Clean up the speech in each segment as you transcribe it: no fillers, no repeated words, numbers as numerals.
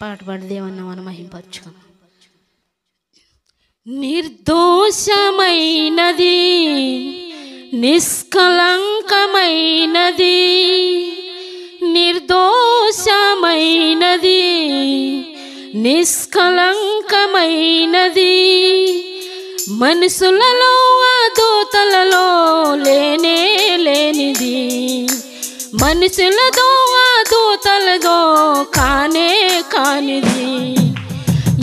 పాట పాడి దేవుని మనం మహింపరచుకుందాం. నిర్దోషమైనది నిష్కలంకమైనది, నిర్దోషమైనది నిష్కలంకమైనది, మనుషులలో దూతలలో లేనే లేనిది, మనుషులతో దూతలతో కానే కానిది.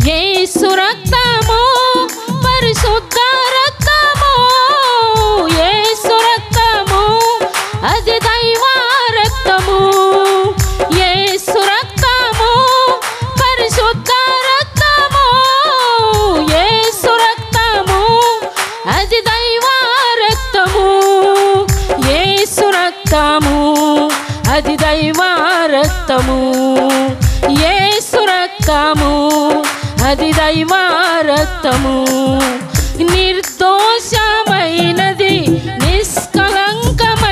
యేసు రక్తము పరిశుద్ధ రక్తము, యేసు రక్తము అది దైవ రక్తము, యేసు రక్తము పరిశుద్ధ రక్తము, యేసు రక్తము అది దైవ రక్తము, యేసు రక్తము అది దైవ రక్తము, యేసు రక్తము అది దైవ రక్తము. నిర్దోషమైనది నిష్కలంకమైనది,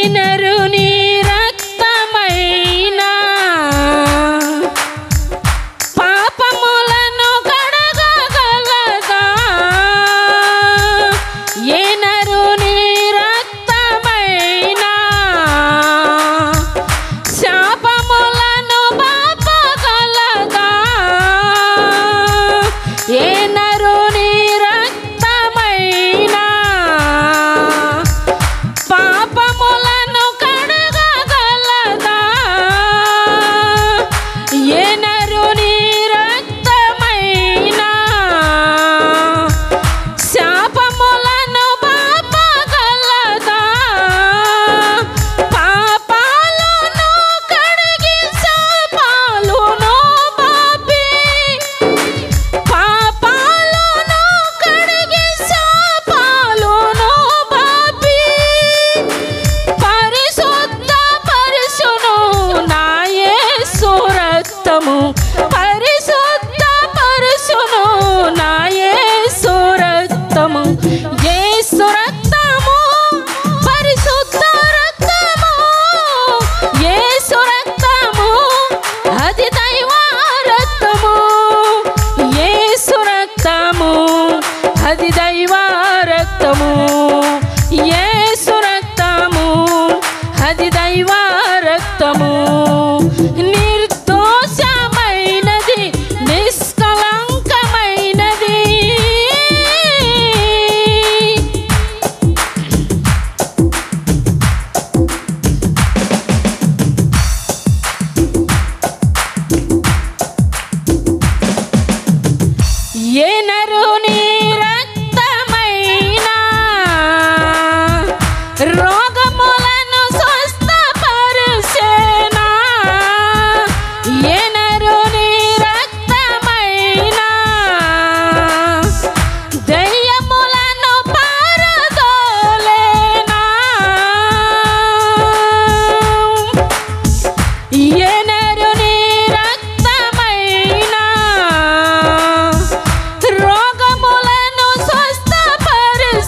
ఎనరుని రక్తమైన పాపములను కడగగలదా, ఎనరుని రక్తమైన శాపములను బాపగలదా, ఎనరుని రక్తమైన పాపములను కడగగలదా, ఎనరుని రక్తమైన శాపములను బాపగలదా, పాపాలను కడిగి శాపాలను బాపి, పాపాలను కడిగి శాపాలను బాపి, పరిశుద్ధ పరుషును నా యేసు రక్తము, పరిశుద్ధ పరుషును నా యేసు రక్తము, యేసు రక్తము పరిశుద్ధ రక్తము, యేసు రక్తము అది దైవ రక్తము, యేసు రక్తము అది దైవ రక్తము, యేసు రక్తము అది దైవ రక్తము. నిర్దోషమైనది నిష్కలంకమైనది, ఎనరుని రక్తమైన రోగములను స్వస్థపరిచెనా, ఎనరుని రక్తమైన దయ్యములను పారదోలెనా, ఎనరుని రక్తమైన రోగములను స్వస్థపరిచెనా,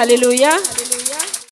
హల్లెలూయా.